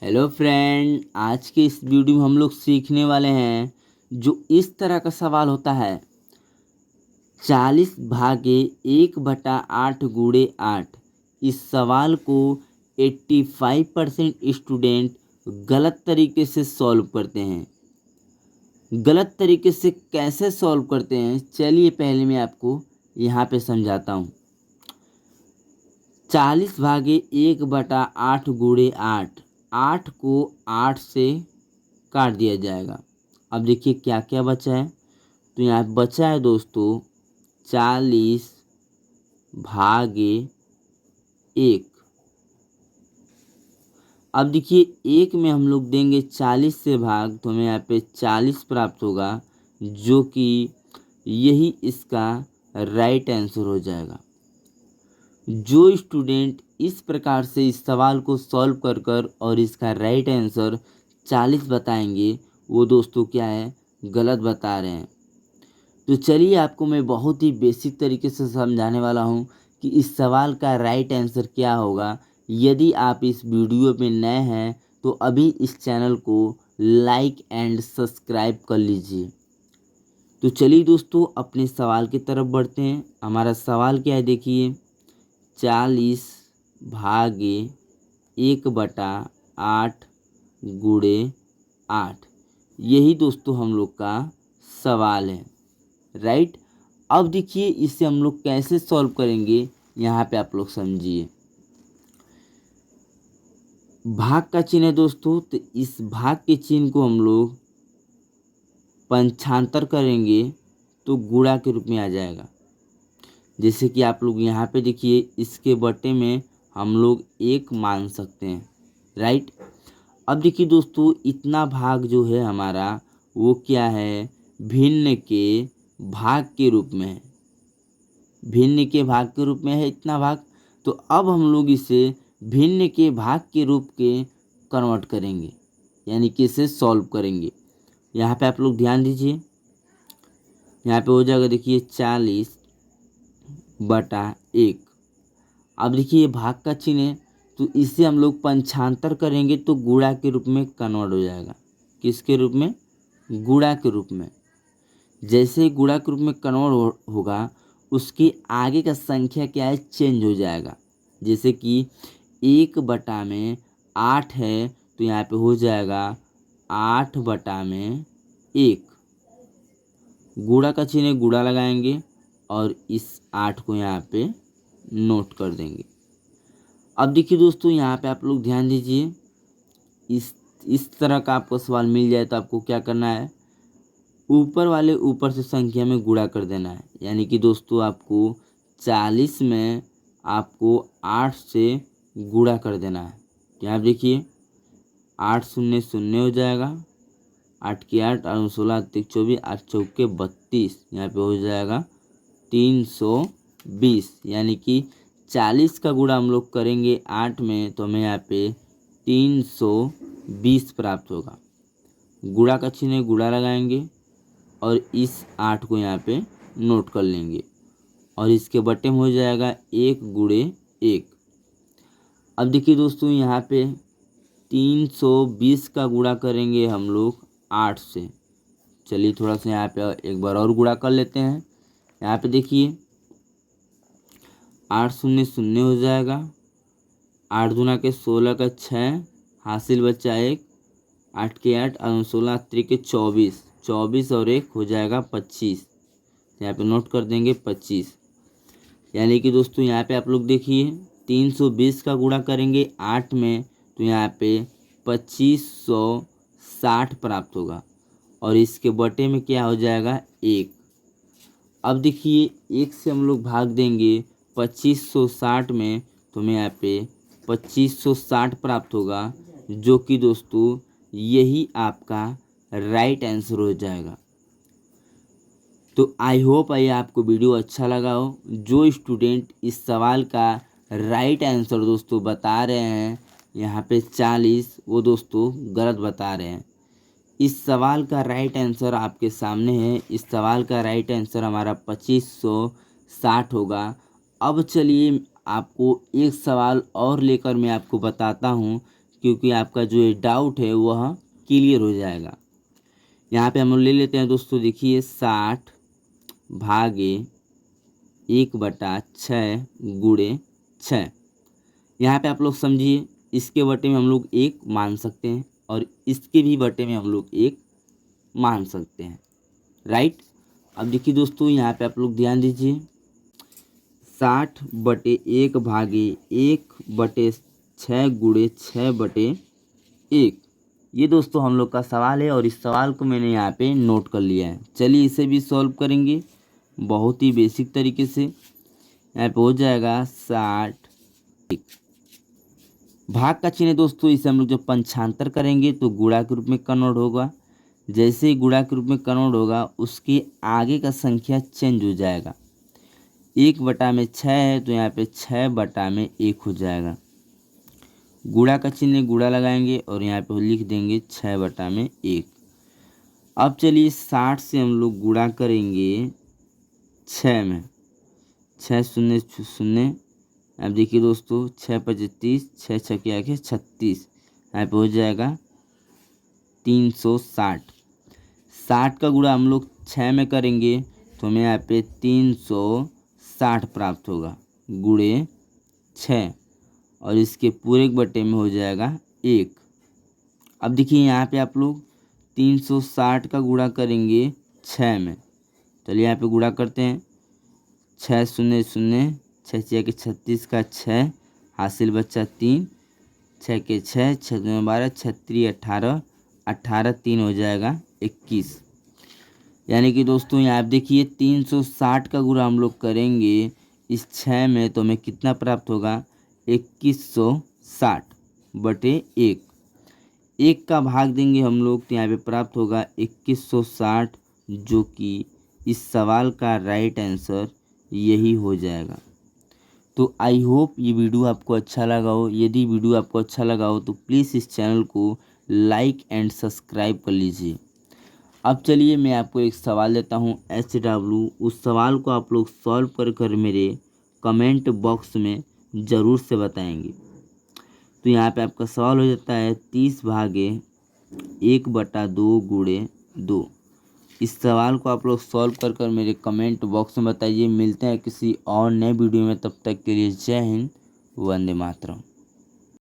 Hello friend, आज के इस वीडियो में हम लोग सीखने वाले हैं। जो इस तरह का सवाल होता है, 40/1/8 गुणे 8। इस सवाल को 85% स्टूडेंट गलत तरीके से सॉल्व करते हैं। गलत तरीके से कैसे सॉल्व करते हैं, चलिए पहले मैं आपको यहाँ पे समझाता हूँ। 40/1/8 गुणे 8। 8 को 8 से काट दिया जाएगा। अब देखिए क्या क्या बचा है। तो यहाँ बचा है दोस्तों 40/1। अब देखिए एक में हम लोग देंगे 40 से भाग, तो हमें यहाँ पे 40 प्राप्त होगा, जो कि यही इसका राइट आंसर हो जाएगा। जो स्टूडेंट इस प्रकार से इस सवाल को सॉल्व कर कर और इसका राइट आंसर 40 बताएंगे, वो दोस्तों क्या है, गलत बता रहे हैं। तो चलिए आपको मैं बहुत ही बेसिक तरीके से समझाने वाला हूँ कि इस सवाल का राइट आंसर क्या होगा। यदि आप इस वीडियो में नए हैं तो अभी इस चैनल को लाइक एंड सब्सक्राइब कर लीजिए। तो चलिए दोस्तों अपने सवाल की तरफ बढ़ते हैं। हमारा सवाल क्या है, देखिए 40/1/8 गुणे 8। यही दोस्तों हम लोग का सवाल है, राइट। अब देखिए इसे हम लोग कैसे सॉल्व करेंगे, यहाँ पे आप लोग समझिए। भाग का चिन्ह है दोस्तों, तो इस भाग के चिन्ह को हम लोग पंचांतर करेंगे तो गुणा के रूप में आ जाएगा। जैसे कि आप लोग यहाँ पे देखिए, इसके बटे में हम लोग 1 मान सकते हैं, राइट। अब देखिए दोस्तों इतना भाग जो है हमारा, वो क्या है, भिन्न के भाग के रूप में है। भिन्न के भाग के रूप में है इतना भाग। तो अब हम लोग इसे भिन्न के भाग के रूप के कन्वर्ट करेंगे, यानी कि इसे सॉल्व करेंगे। यहाँ पे आप लोग ध्यान दीजिए, यहाँ पे हो जाएगा देखिए 40/1। अब देखिए ये भाग का चिन्ह है, तो इसे हम लोग पंचांतर करेंगे तो गुणा के रूप में कन्वर्ट हो जाएगा। किसके रूप में? गुणा के रूप में। जैसे ही गुणा के रूप में कन्वर्ट होगा, उसके आगे का संख्या क्या है, चेंज हो जाएगा। जैसे कि 1/8 है, तो यहाँ पे हो जाएगा 8/1। गुणा का चिन्ह गुणा लगाएंगे और इस 8 को यहाँ पे नोट कर देंगे। अब देखिए दोस्तों यहाँ पे आप लोग ध्यान दीजिए, इस तरह का आपको सवाल मिल जाए तो आपको क्या करना है, ऊपर वाले ऊपर से संख्या में गुणा कर देना है। यानी कि दोस्तों आपको 40 में आपको 8 से गुणा कर देना है। तो यहाँ देखिए 8 शून्य शून्य हो जाएगा, 8 की 8 और 16 तिक 24, 8 चौके 32। यहाँ पे हो जाएगा 320। यानी कि 40 का गुणा हम लोग करेंगे 8 में, तो हमें यहाँ पे 320 प्राप्त होगा। गुणा का चिन्ह गुणा लगाएंगे और इस 8 को यहाँ पे नोट कर लेंगे और इसके बटे में हो जाएगा 1/1। अब देखिए दोस्तों यहाँ पे 320 का गुणा करेंगे हम लोग 8 से। चलिए थोड़ा सा यहाँ पे एक बार और गुणा कर लेते हैं। यहाँ पे देखिए 8 शून्य शून्य हो जाएगा, 8 दूना के 16 का 6, हासिल बच्चा 1, 8 के 8 और 16 त्रिके 24, 24 और 1 हो जाएगा 25। यहाँ पे नोट कर देंगे 25। यानी कि दोस्तों यहाँ पे आप लोग देखिए 320 का गुणा करेंगे 8 में, तो यहाँ पे 2560 प्राप्त होगा और इसके बटे में क्या हो जाएगा, 1। अब देखिए 1 से हम लोग भाग देंगे 2560 में, तो हमें यहाँ पे 2560 प्राप्त होगा, जो कि दोस्तों यही आपका राइट आंसर हो जाएगा। तो आई होप ये आपको वीडियो अच्छा लगा हो। जो स्टूडेंट इस सवाल का राइट आंसर दोस्तों बता रहे हैं यहाँ पे 40, वो दोस्तों गलत बता रहे हैं। इस सवाल का राइट आंसर आपके सामने है। इस सवाल का राइट आंसर हमारा 2560 होगा। अब चलिए आपको एक सवाल और लेकर मैं आपको बताता हूँ क्योंकि आपका जो ये डाउट है वह क्लियर हो जाएगा। यहाँ पे हम लोग ले लेते हैं दोस्तों, देखिए 60 भागे 1/6 गुणे 6। यहाँ पे आप लोग समझिए, इसके बटे में हम लोग 1 मान सकते हैं और इसके भी बटे में हम लोग 1 मान सकते हैं, राइट। अब देखिए दोस्तों, यहाँ पे आप लोग ध्यान दीजिए, 60/1 भागे 1/6 गुणे 6/1। ये दोस्तों हम लोग का सवाल है और इस सवाल को मैंने यहाँ पे नोट कर लिया है। चलिए इसे भी सॉल्व करेंगे बहुत ही बेसिक तरीके से। यहाँ पे हो जाएगा 60। भाग का चिन्ह है दोस्तों, इसे हम लोग जब पंचांतर करेंगे तो गुणा के रूप में कन्वर्ट होगा। जैसे ही गुणा के रूप में कन्वर्ट होगा उसके आगे का संख्या चेंज हो जाएगा। 1/6 है तो यहाँ पे 6/1 हो जाएगा। गुणा का चिन्ह गुणा लगाएंगे और यहाँ पे लिख देंगे 6/1। अब चलिए 60 से हम लोग गुणा करेंगे 6 में, 6 शून्य शून्य। अब देखिए दोस्तों, 6×25, 6 छक्के आके 36, यहाँ पे हो जाएगा 360। 60 का गुणा हम लोग 6 में करेंगे तो हमें यहाँ पे 360 प्राप्त होगा गुणे 6 और इसके पूरे बटे में हो जाएगा 1। अब देखिए यहाँ पे आप लोग 360 का गुणा करेंगे 6 में। चलिए यहाँ पे गुणा करते हैं, 6 शून्य शून्य, 6 6 के 36 का 6, हासिल बच्चा 3, 6 के 6, 6 2 12, 36 18, 18 3 हो जाएगा 21। यानी कि दोस्तों यहाँ आप देखिए 360 का गुणा हम लोग करेंगे इस 6 में तो हमें कितना प्राप्त होगा, 2160/1। 1 का भाग देंगे हम लोग तो यहाँ पे प्राप्त होगा 2160, जो कि इस सवाल का राइट आंसर यही हो जाएगा। तो आई होप ये वीडियो आपको अच्छा लगा हो। यदि वीडियो आपको अच्छा लगा हो तो प्लीज़ इस चैनल को लाइक एंड सब्सक्राइब कर लीजिए। अब चलिए मैं आपको एक सवाल देता हूँ SW, उस सवाल को आप लोग सॉल्व कर मेरे कमेंट बॉक्स में ज़रूर से बताएंगे। तो यहाँ पे आपका सवाल हो जाता है 30 भागे 1/2 गुणे 2। इस सवाल को आप लोग सॉल्व कर मेरे कमेंट बॉक्स में बताइए। मिलते हैं किसी और नए वीडियो में, तब तक के लिए जय हिंद, वंदे मातरम।